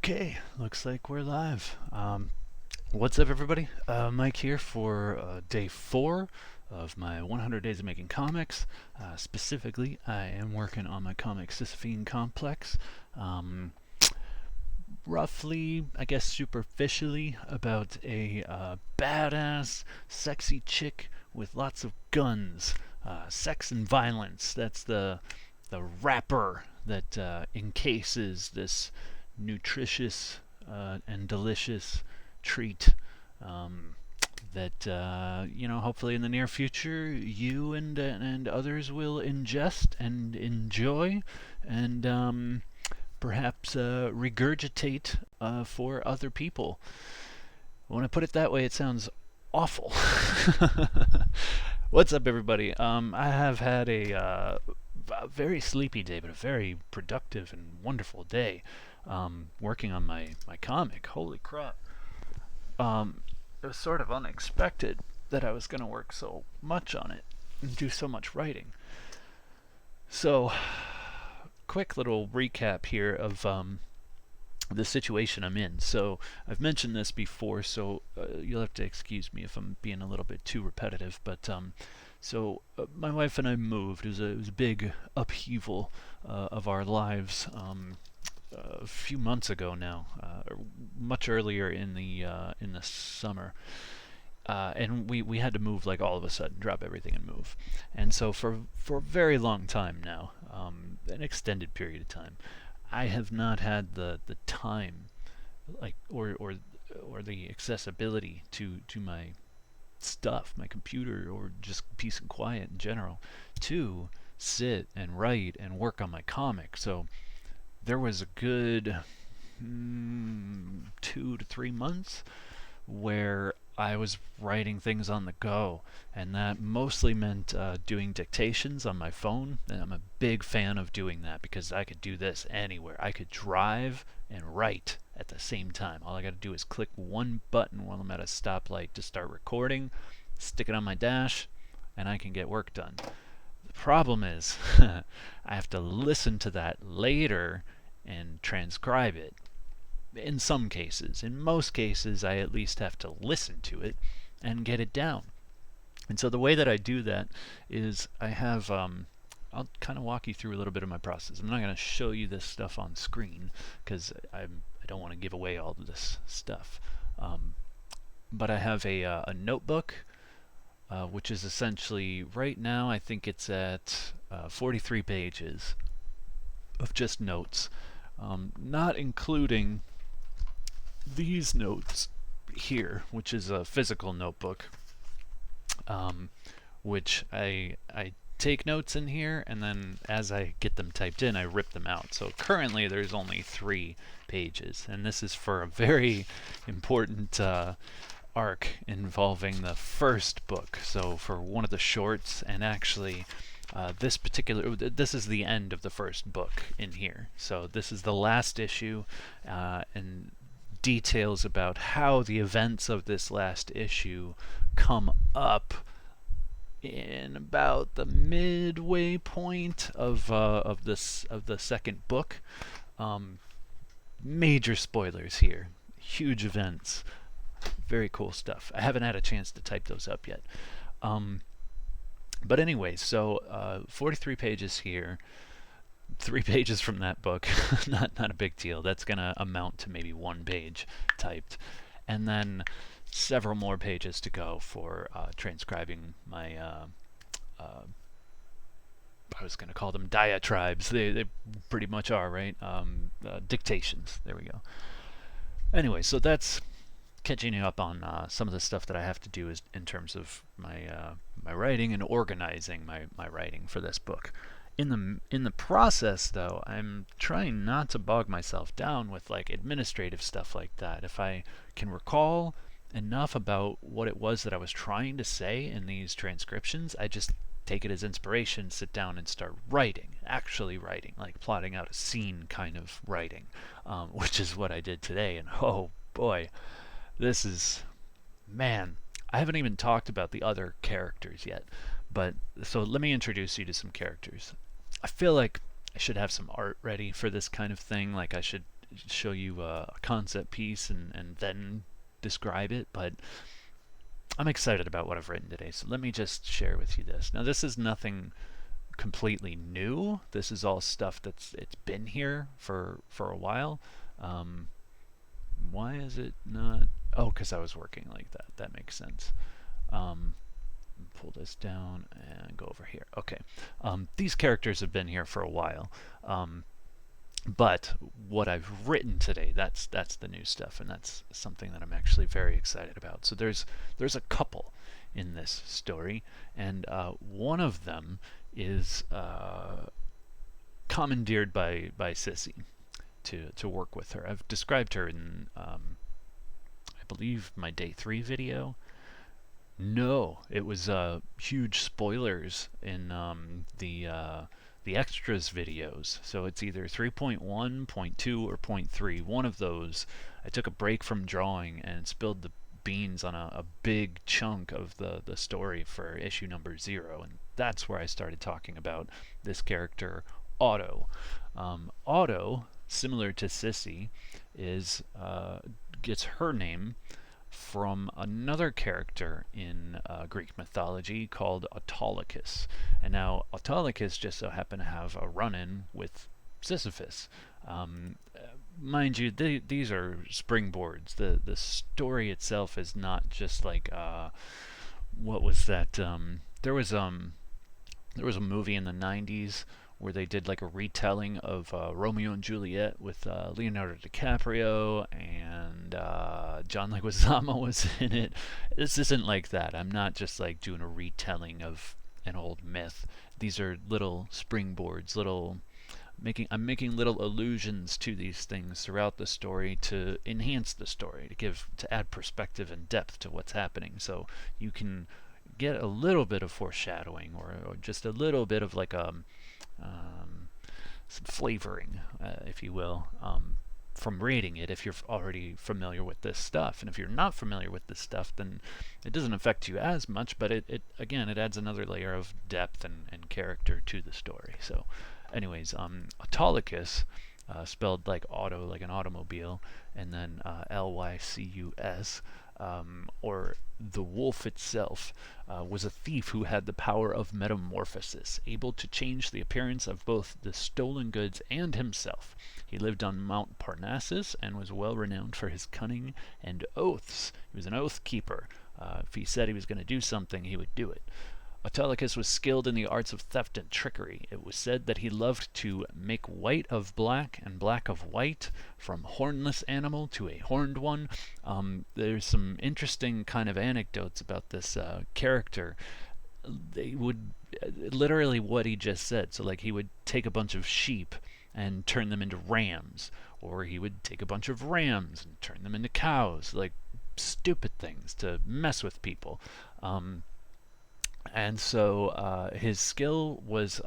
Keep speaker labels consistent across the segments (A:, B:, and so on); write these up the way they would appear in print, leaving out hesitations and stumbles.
A: Okay, looks like we're live. What's up, everybody? Mike here for day 4 of my 100 Days of Making Comics. Specifically, I am working on my comic Sisyphine Complex. Roughly, I guess superficially, about a badass, sexy chick with lots of guns. Sex and violence. That's the wrapper that encases this nutritious and delicious treat that hopefully in the near future you and others will ingest and enjoy and perhaps regurgitate for other people. When I put it that way, it sounds awful. What's up, everybody? I have had a very sleepy day, but a very productive and wonderful day working on my comic. Holy crap. It was sort of unexpected that I was going to work so much on it and do so much writing. So, quick little recap here of the situation I'm in. So, I've mentioned this before, so you'll have to excuse me if I'm being a little bit too repetitive, but my wife and I moved. It was a big upheaval of our lives a few months ago now, much earlier in the summer. And we had to move like all of a sudden, drop everything and move. And so for a very long time now, an extended period of time, I have not had the time, like or the accessibility to my stuff, my computer, or just peace and quiet in general, to sit and write and work on my comic. So there was a good 2 to 3 months where I was writing things on the go, and that mostly meant doing dictations on my phone. And I'm a big fan of doing that because I could do this anywhere. I could drive and write at the same time. All I got to do is click one button while I'm at a stoplight to start recording, stick it on my dash, and I can get work done. The problem is I have to listen to that later and transcribe it. In some cases. In most cases, I at least have to listen to it and get it down. And so the way that I do that is I have, I'll kind of walk you through a little bit of my process. I'm not going to show you this stuff on screen because I don't want to give away all of this stuff. But I have a notebook, which is essentially, right now, I think it's at 43 pages of just notes, not including these notes here, which is a physical notebook, which I take notes in here, and then as I get them typed in, I rip them out. So currently there's only 3 pages, and this is for a very important arc involving the first book. So for one of the shorts, and actually this is the end of the first book in here. So this is the last issue, and details about how the events of this last issue come up in about the midway point of the second book. Major spoilers here, huge events, very cool stuff. I haven't had a chance to type those up yet. But anyway, so 43 pages here. 3 pages from that book, not a big deal. That's going to amount to maybe 1 page typed. And then several more pages to go for transcribing my, I was going to call them diatribes. They pretty much are, right? Dictations. There we go. Anyway, so that's catching you up on some of the stuff that I have to do is in terms of my writing and organizing my writing for this book. In the process, though, I'm trying not to bog myself down with like administrative stuff like that. If I can recall enough about what it was that I was trying to say in these transcriptions, I just take it as inspiration, sit down and start writing, actually writing, like plotting out a scene kind of writing, which is what I did today. And oh boy, this is, man, I haven't even talked about the other characters yet. But so let me introduce you to some characters. I feel like I should have some art ready for this kind of thing. Like I should show you a concept piece and then describe it, but I'm excited about what I've written today. So let me just share with you this. Now, this is nothing completely new. This is all stuff it's been here for a while. Um, why is it not? Oh, because I was working like that. That makes sense. Um, Pull this down and go over here. Okay. These characters have been here for a while. But what I've written today, that's the new stuff, and that's something that I'm actually very excited about. So there's a couple in this story, and one of them is commandeered by Sissy to work with her. I've described her in I believe my day 3 video. No, it was huge spoilers in the extras videos. So it's either 3.1, point 2, or point 3. One of those. I took a break from drawing and spilled the beans on a big chunk of the story for issue number 0, and that's where I started talking about this character, Otto. Otto, similar to Sissy, is gets her name from another character in Greek mythology called Autolycus. And now Autolycus just so happened to have a run-in with Sisyphus. Um, Mind you, these are springboards. The story itself is not just like what was that? There was a movie in the 90s where they did like a retelling of Romeo and Juliet with Leonardo DiCaprio and John Leguizamo was in it. This isn't like that. I'm not just like doing a retelling of an old myth. These are little springboards, I'm making little allusions to these things throughout the story to enhance the story, to add perspective and depth to what's happening. So you can get a little bit of foreshadowing or just a little bit of like some flavoring, if you will, from reading it if you're already familiar with this stuff. And if you're not familiar with this stuff, then it doesn't affect you as much, but it again, it adds another layer of depth and character to the story. So anyways, Autolycus, spelled like auto, like an automobile, and then Lycus, or the wolf itself, was a thief who had the power of metamorphosis, able to change the appearance of both the stolen goods and himself. He lived on Mount Parnassus and was well renowned for his cunning and oaths. He was an oath keeper. If he said he was going to do something, he would do it. Autolycus was skilled in the arts of theft and trickery. It was said that he loved to make white of black and black of white, from hornless animal to a horned one. There's some interesting kind of anecdotes about this character. They would literally what he just said. So like he would take a bunch of sheep and turn them into rams, or he would take a bunch of rams and turn them into cows, like stupid things to mess with people. And so his skill was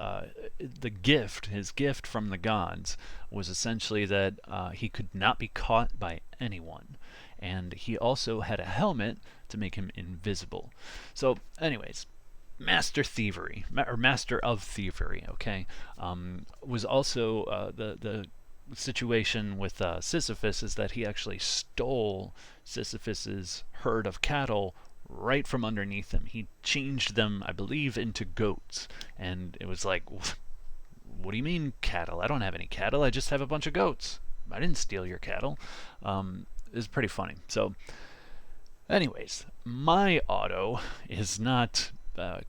A: his gift from the gods was essentially that he could not be caught by anyone. And he also had a helmet to make him invisible. So, anyways, master thievery, or master of thievery, okay, was also the situation with Sisyphus is that he actually stole Sisyphus's herd of cattle right from underneath him. He changed them, I believe, into goats. And it was like, what do you mean cattle? I don't have any cattle. I just have a bunch of goats. I didn't steal your cattle. It's pretty funny. So, anyways, my Otto is not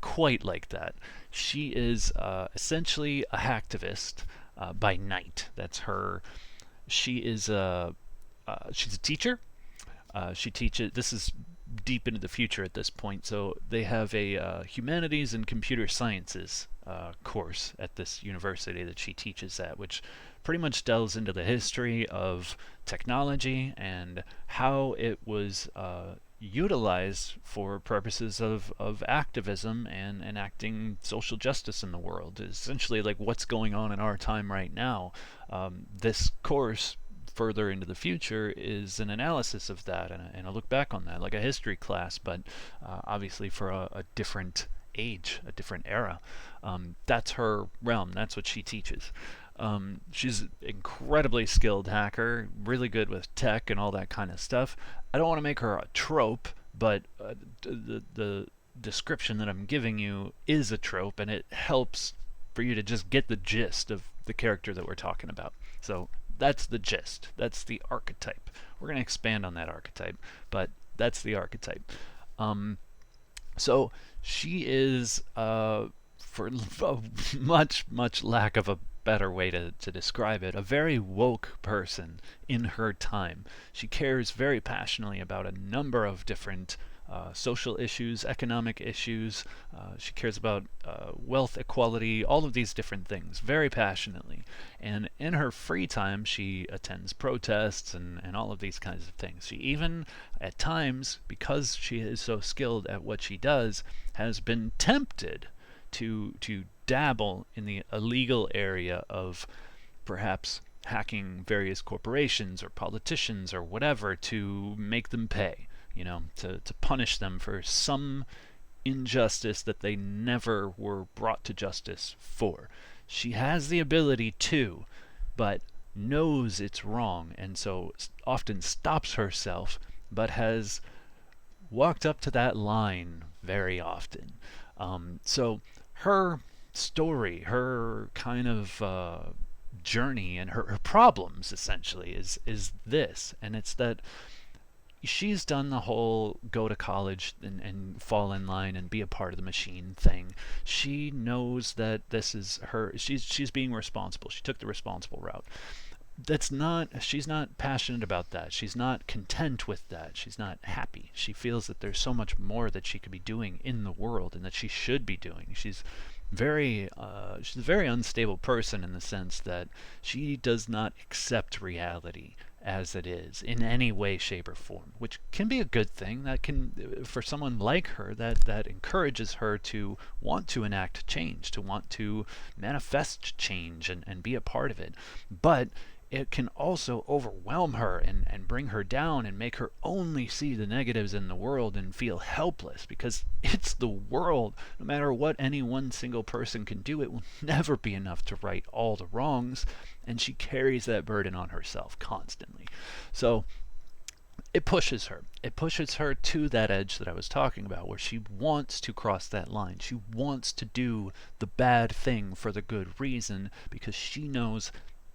A: quite like that. She is essentially a hacktivist by night. That's her. She's a teacher. She teaches. This is deep into the future at this point. So they have a humanities and computer sciences course at this university that she teaches at, which pretty much delves into the history of technology and how it was utilized for purposes of activism and enacting social justice in the world. Essentially like what's going on in our time right now. This course further into the future is an analysis of that and a look back on that, like a history class, but obviously for a different age, a different era. That's her realm. That's what she teaches. She's an incredibly skilled hacker, really good with tech and all that kind of stuff. I don't want to make her a trope, but the description that I'm giving you is a trope, and it helps for you to just get the gist of the character that we're talking about. So that's the gist. That's the archetype. We're going to expand on that archetype, but that's the archetype. Um, so she is, for much lack of a better way to describe it, a very woke person in her time. She cares very passionately about a number of different social issues, economic issues. She cares about wealth equality, all of these different things, very passionately. And in her free time, she attends protests and all of these kinds of things. She even, at times, because she is so skilled at what she does, has been tempted to dabble in the illegal area of perhaps hacking various corporations or politicians or whatever to make them pay, to punish them for some injustice that they never were brought to justice for. She has the ability to, but knows it's wrong, and so often stops herself, but has walked up to that line very often. So her story, her kind of journey, and her problems essentially is this, and it's that she's done the whole go to college and fall in line and be a part of the machine thing. She knows that this is her. She's being responsible. She took the responsible route. That's not, she's not passionate about that. She's not content with that. She's not happy. She feels that there's so much more that she could be doing in the world and that she should be doing. She's a very unstable person in the sense that she does not accept reality as it is in any way, shape, or form, which can be a good thing. That can, for someone like her, that encourages her to want to enact change, to want to manifest change and be a part of it. But it can also overwhelm her and bring her down and make her only see the negatives in the world and feel helpless, because it's the world. No matter what any one single person can do, it will never be enough to right all the wrongs, and she carries that burden on herself constantly. So it pushes her. It pushes her to that edge that I was talking about, where she wants to cross that line. She wants to do the bad thing for the good reason, because she knows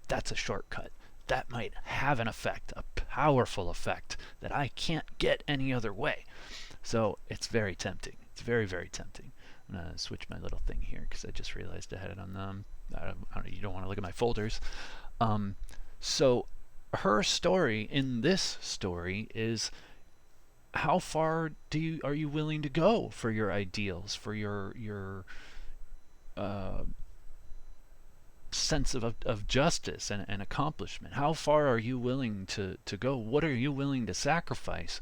A: that's a shortcut. That might have an effect, a powerful effect that I can't get any other way. So it's very tempting. It's very, very tempting. I'm going to switch my little thing here because I just realized I had it on them. You don't want to look at my folders. So her story in this story is, how far are you willing to go for your ideals, for your uh, sense of justice and accomplishment? How far are you willing to go? What are you willing to sacrifice?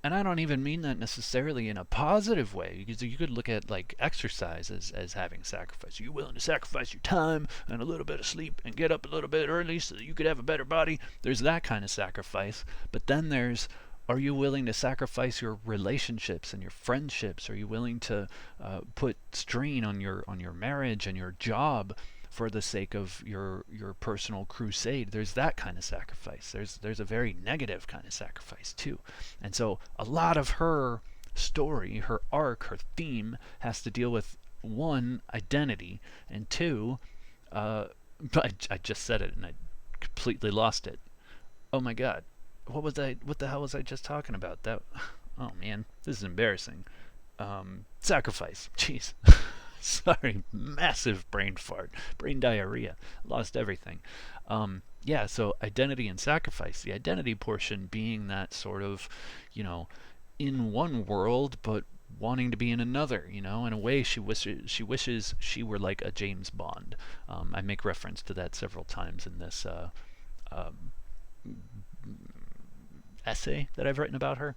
A: And I don't even mean that necessarily in a positive way, because you could look at like exercise as having sacrifice. Are you willing to sacrifice your time and a little bit of sleep and get up a little bit early so that you could have a better body? There's that kind of sacrifice. But then there's, are you willing to sacrifice your relationships and your friendships? Are you willing to put strain on your marriage and your job for the sake of your personal crusade? There's that kind of sacrifice. There's a very negative kind of sacrifice too. And so a lot of her story, her arc, her theme has to deal with, one, identity, and two, I just said it and I completely lost it. Oh my god. What the hell was I just talking about? Oh man, this is embarrassing. Sacrifice. Jeez. Sorry, massive brain fart, brain diarrhea, lost everything. Yeah, so identity and sacrifice. The identity portion being that sort of, in one world, but wanting to be in another. In a way, she wishes she were like a James Bond. I make reference to that several times in this um, essay that I've written about her.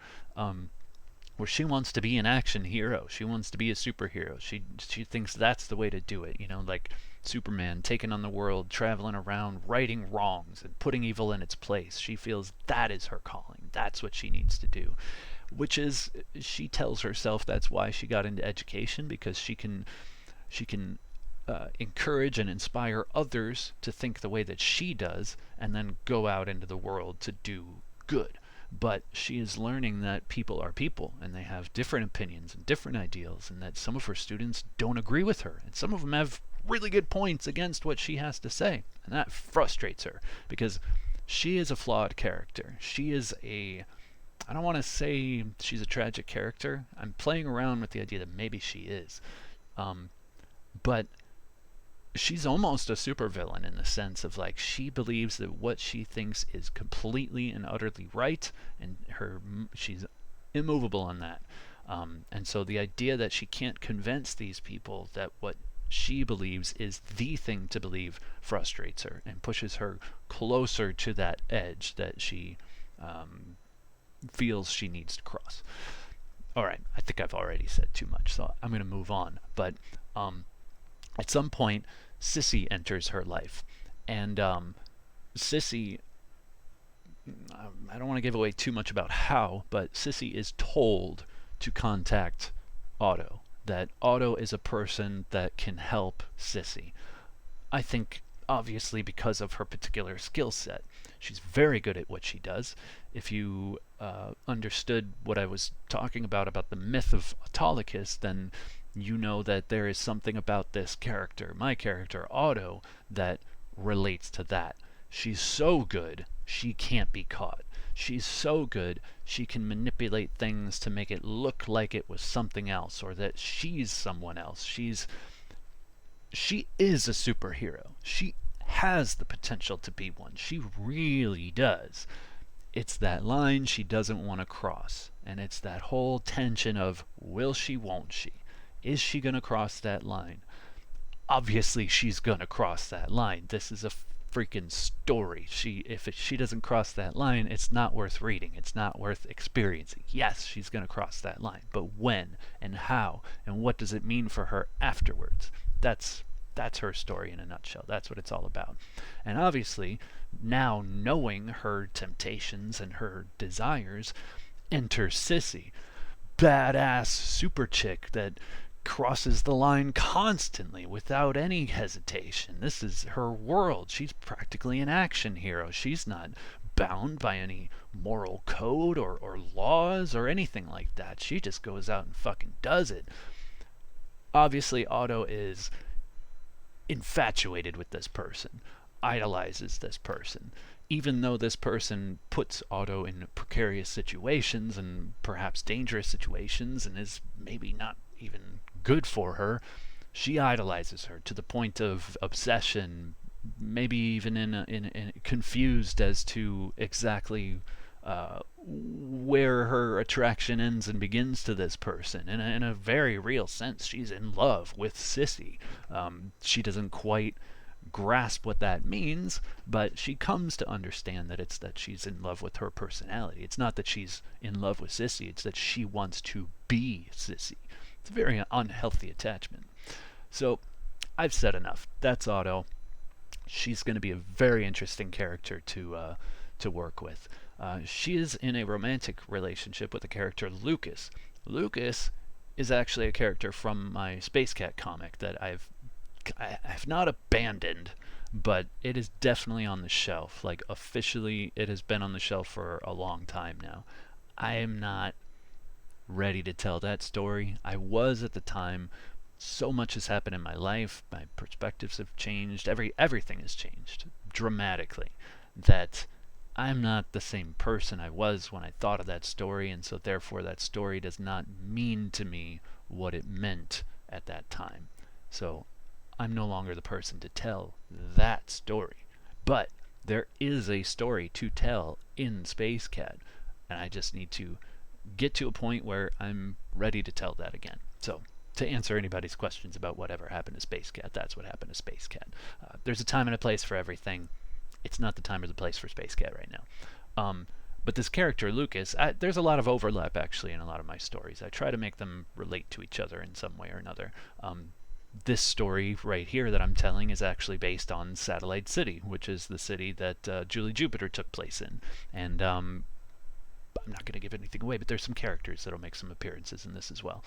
A: Where she wants to be an action hero. She wants to be a superhero. She thinks that's the way to do it. Like Superman taking on the world, traveling around, righting wrongs, and putting evil in its place. She feels that is her calling. That's what she needs to do. Which is, she tells herself that's why she got into education, because she can encourage and inspire others to think the way that she does, and then go out into the world to do good. But she is learning that people are people and they have different opinions and different ideals, and that some of her students don't agree with her, and some of them have really good points against what she has to say, and that frustrates her because she is a flawed character. She is a, I don't want to say she's a tragic character. I'm playing around with the idea that maybe she is. But she's almost a supervillain in the sense of, like, she believes that what she thinks is completely and utterly right, and she's immovable on that. And so the idea that she can't convince these people that what she believes is the thing to believe frustrates her and pushes her closer to that edge that she feels she needs to cross. All right, I think I've already said too much, so I'm going to move on. But at some point, Sissy enters her life, and Sissy, I don't want to give away too much about how, but Sissy is told to contact Otto, that Otto is a person that can help Sissy. I think obviously because of her particular skill set. She's very good at what she does. If you understood what I was talking about the myth of Autolycus, then you know that there is something about this character, my character, Otto, that relates to that. She's so good, she can't be caught. She's so good, she can manipulate things to make it look like it was something else, or that she's someone else. She is a superhero. She has the potential to be one. She really does. It's that line she doesn't want to cross. And it's that whole tension of, will she, won't she? Is she going to cross that line? Obviously, she's going to cross that line. This is a freaking story. If she doesn't cross that line, it's not worth reading. It's not worth experiencing. Yes, she's going to cross that line. But when and how and what does it mean for her afterwards? That's her story in a nutshell. That's what it's all about. And obviously, now knowing her temptations and her desires, enter Sissy, badass super chick that crosses the line constantly without any hesitation. This is her world. She's practically an action hero. She's not bound by any moral code or laws or anything like that. She just goes out and fucking does it. Obviously, Otto is infatuated with this person, idolizes this person, even though this person puts Otto in precarious situations and perhaps dangerous situations and is maybe not even good for her. She idolizes her to the point of obsession, maybe even in confused as to exactly where her attraction ends and begins to this person. In a very real sense, she's in love with Sissy. She doesn't quite grasp what that means, but she comes to understand that it's that she's in love with her personality. It's not that she's in love with Sissy, it's that she wants to be Sissy. It's a very unhealthy attachment. So, I've said enough. That's Otto. She's going to be a very interesting character to work with. She is in a romantic relationship with the character Lucas. Lucas is actually a character from my Space Cat comic that I've not abandoned, but it is definitely on the shelf. Like, officially, it has been on the shelf for a long time now. I am not ready to tell that story. I was at the time. So much has happened in my life. My perspectives have changed. Everything has changed dramatically. That I'm not the same person I was when I thought of that story, and so therefore that story does not mean to me what it meant at that time. So I'm no longer the person to tell that story. But there is a story to tell in Space Cat, and I just need to get to a point where I'm ready to tell that again. So, to answer anybody's questions about whatever happened to Space Cat, that's what happened to Space Cat. There's a time and a place for everything. It's not the time or the place for Space Cat right now. But this character, Lucas, there's a lot of overlap actually in a lot of my stories. I try to make them relate to each other in some way or another. This story right here that I'm telling is actually based on Satellite City, which is the city that Julie Jupiter took place in. And I'm not going to give anything away, but there's some characters that'll make some appearances in this as well.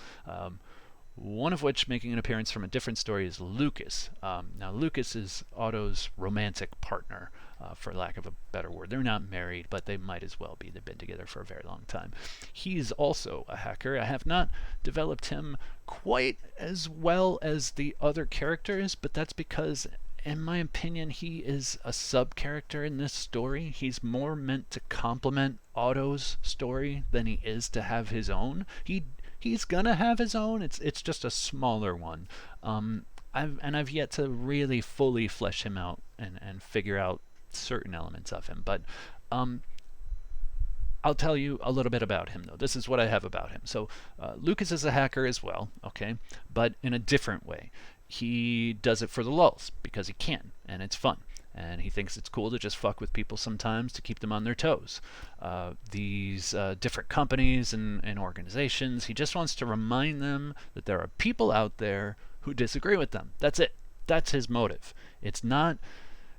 A: One of which making an appearance from a different story is Lucas. Now, Lucas is Otto's romantic partner, for lack of a better word. They're not married, but they might as well be. They've been together for a very long time. He's also a hacker. I have not developed him quite as well as the other characters, but that's because, in my opinion, he is a sub character in this story. He's more meant to complement Otto's story than he is to have his own. He's gonna have his own. It's just a smaller one. I've yet to really fully flesh him out and figure out certain elements of him. But um, I'll tell you a little bit about him, though. This is what I have about him. So, Lucas is a hacker as well, okay, but in a different way. He does it for the lulz because he can, and it's fun. And he thinks it's cool to just fuck with people sometimes to keep them on their toes. These different companies and organizations, he just wants to remind them that there are people out there who disagree with them. That's it. That's his motive. It's not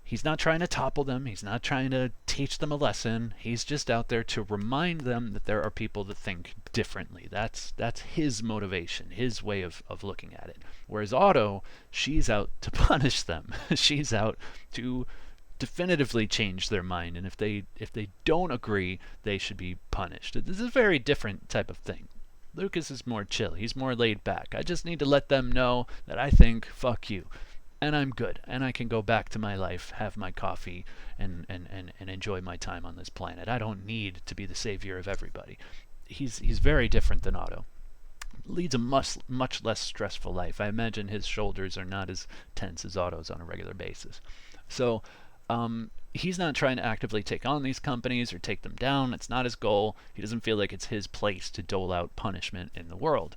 A: He's not trying to topple them. He's not trying to teach them a lesson. He's just out there to remind them that there are people that think differently. That's his motivation, his way of looking at it. Whereas Otto, she's out to punish them. She's out to definitively change their mind, and if they don't agree, they should be punished. This is a very different type of thing. Lucas is more chill. He's more laid back. I just need to let them know that I think fuck you, and I'm good, and I can go back to my life, have my coffee, and enjoy my time on this planet. I don't need to be the savior of everybody. He's very different than Otto. Leads a much less stressful life. I imagine his shoulders are not as tense as Otto's on a regular basis. So he's not trying to actively take on these companies or take them down. It's not his goal. He doesn't feel like it's his place to dole out punishment in the world.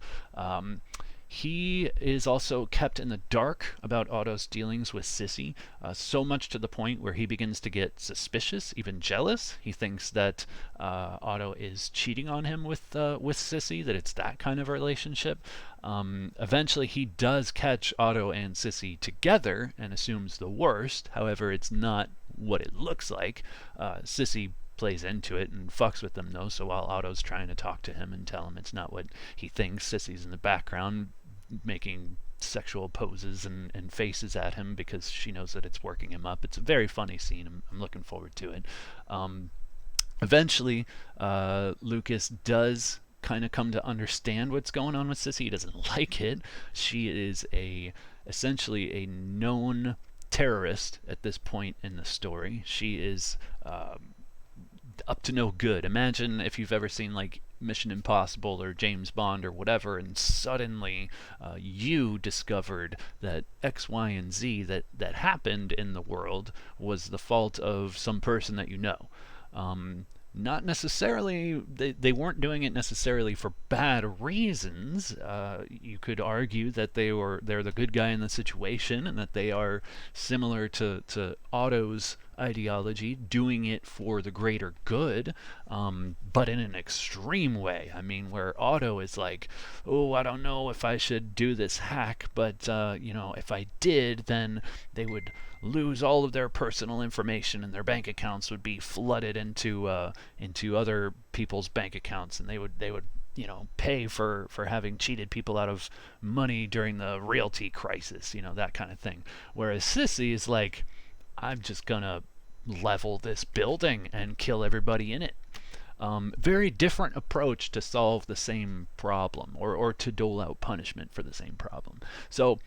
A: He is also kept in the dark about Otto's dealings with Sissy, so much to the point where he begins to get suspicious, even jealous. He thinks that Otto is cheating on him with Sissy, that it's that kind of a relationship. Eventually, he does catch Otto and Sissy together and assumes the worst. However, it's not what it looks like. Sissy plays into it and fucks with them, though, so while Otto's trying to talk to him and tell him it's not what he thinks, Sissy's in the background making sexual poses and faces at him because she knows that it's working him up. It's a very funny scene. I'm looking forward to it. Eventually, Lucas does kind of come to understand what's going on with Sissy. He doesn't like it. She is essentially a known terrorist at this point in the story. She is up to no good. Imagine if you've ever seen like Mission Impossible or James Bond or whatever, and suddenly you discovered that X, Y, and Z that happened in the world was the fault of some person that you know. Not necessarily, they weren't doing it necessarily for bad reasons. You could argue that they're the good guy in the situation and that they are similar to Otto's ideology, doing it for the greater good, but in an extreme way. I mean, where Otto is like, oh, I don't know if I should do this hack, but if I did, then they would lose all of their personal information and their bank accounts would be flooded into other people's bank accounts, and they would pay for having cheated people out of money during the realty crisis, that kind of thing. Whereas Sissy is like, I'm just gonna level this building and kill everybody in it. Very different approach to solve the same problem, or to dole out punishment for the same problem. So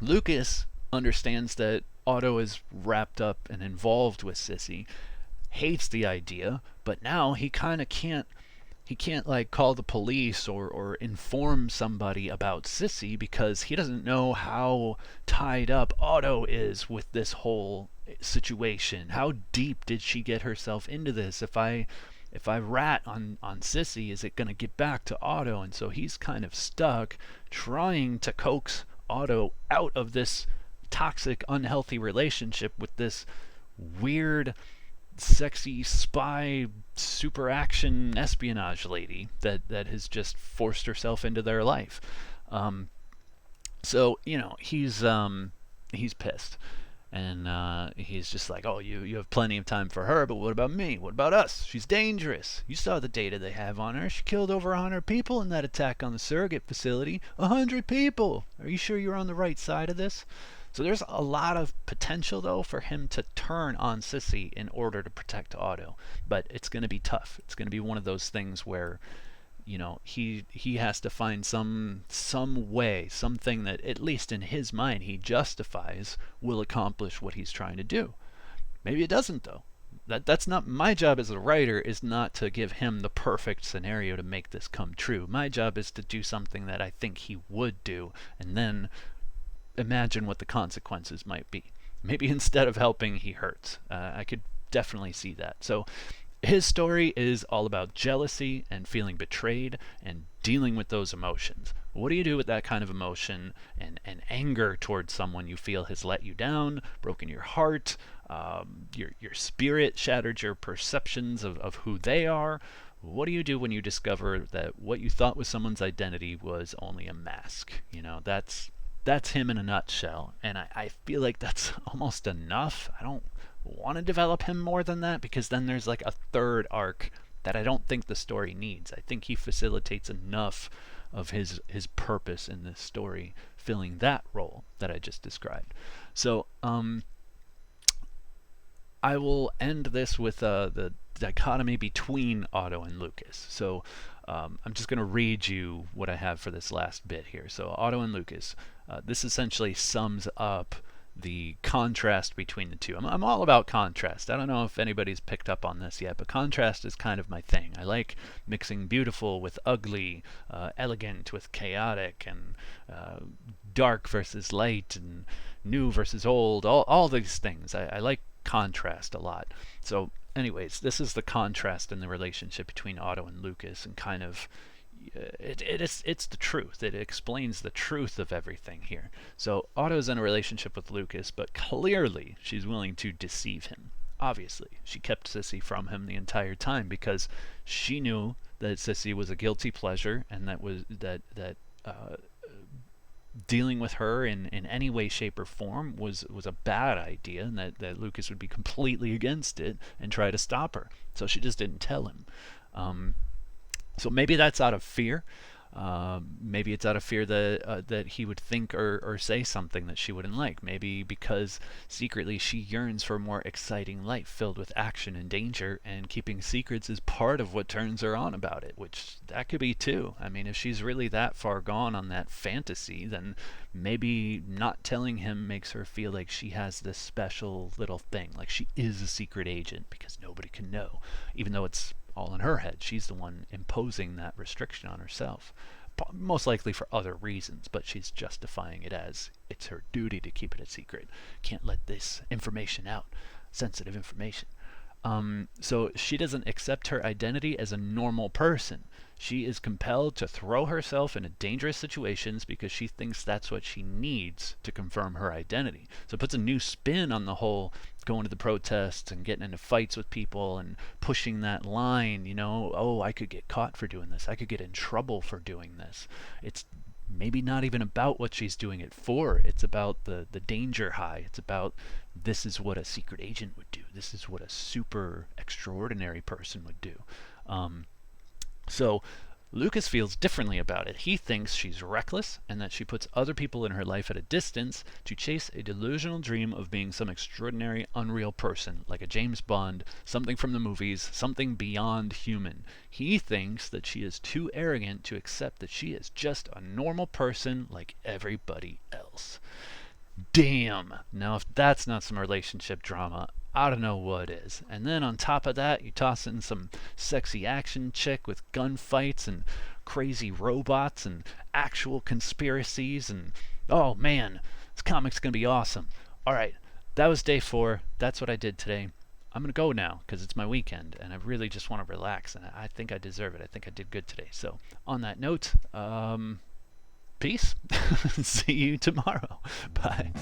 A: Lucas understands that Otto is wrapped up and involved with Sissy, hates the idea, but now he kind of can't like call the police or inform somebody about Sissy because he doesn't know how tied up Otto is with this whole situation. How deep did she get herself into this? If I rat on Sissy, is it going to get back to Otto? And so he's kind of stuck trying to coax Otto out of this toxic, unhealthy relationship with this weird, sexy spy, super action espionage lady that has just forced herself into their life. So he's pissed. And he's just like, oh, you have plenty of time for her, but what about me? What about us? She's dangerous. You saw the data they have on her. She killed over 100 people in that attack on the surrogate facility. 100 people. Are you sure you're on the right side of this? So there's a lot of potential, though, for him to turn on Sissy in order to protect Otto. But it's going to be tough. It's going to be one of those things where he has to find some way, something that at least in his mind he justifies will accomplish what he's trying to do. Maybe it doesn't, though. That's not my job as a writer, is not to give him the perfect scenario to make this come true. My job is to do something that I think he would do, and then imagine what the consequences might be. Maybe instead of helping, he hurts. I could definitely see that. So his story is all about jealousy and feeling betrayed and dealing with those emotions. What do you do with that kind of emotion and anger towards someone you feel has let you down, broken your heart, your spirit, shattered your perceptions of who they are? What do you do when you discover that what you thought was someone's identity was only a mask? That's him in a nutshell, and I feel like that's almost enough. I don't want to develop him more than that, because then there's like a third arc that I don't think the story needs. I think he facilitates enough of his purpose in this story, filling that role that I just described. So I will end this with the dichotomy between Otto and Lucas. So I'm just going to read you what I have for this last bit here. So Otto and Lucas, this essentially sums up the contrast between the two. I'm all about contrast. I don't know if anybody's picked up on this yet, but contrast is kind of my thing. I like mixing beautiful with ugly, elegant with chaotic, and dark versus light, and new versus old, all these things. I like contrast a lot. So anyways, this is the contrast in the relationship between Otto and Lucas, and kind of it's the truth. It explains the truth of everything here. So Otto's in a relationship with Lucas, but clearly she's willing to deceive him. Obviously, she kept Sissy from him the entire time because she knew that Sissy was a guilty pleasure, and that dealing with her in any way, shape, or form was a bad idea, and that Lucas would be completely against it and try to stop her. So she just didn't tell him. So maybe that's out of fear. Maybe it's out of fear that he would think or say something that she wouldn't like. Maybe because secretly she yearns for a more exciting life filled with action and danger, and keeping secrets is part of what turns her on about it, which that could be too. I mean, if she's really that far gone on that fantasy, then maybe not telling him makes her feel like she has this special little thing, like she is a secret agent, because nobody can know, even though it's all in her head. She's the one imposing that restriction on herself, most likely for other reasons, but she's justifying it as it's her duty to keep it a secret. Can't let this information out, sensitive information. So she doesn't accept her identity as a normal person. She is compelled to throw herself into dangerous situations because she thinks that's what she needs to confirm her identity. So it puts a new spin on the whole going to the protests and getting into fights with people and pushing that line, oh, I could get caught for doing this. I could get in trouble for doing this. It's maybe not even about what she's doing it for. It's about the danger high. It's about, this is what a secret agent would do. This is what a super extraordinary person would do. So Lucas feels differently about it. He thinks she's reckless and that she puts other people in her life at a distance to chase a delusional dream of being some extraordinary, unreal person, like a James Bond, something from the movies, something beyond human. He thinks that she is too arrogant to accept that she is just a normal person like everybody else. Damn. Now, if that's not some relationship drama, I don't know what is. And then on top of that, you toss in some sexy action chick with gunfights and crazy robots and actual conspiracies, and oh man, this comic's gonna be awesome. Alright, that was day 4. That's what I did today. I'm gonna go now because it's my weekend and I really just want to relax, and I think I deserve it. I think I did good today. So on that note, peace. See you tomorrow. Bye.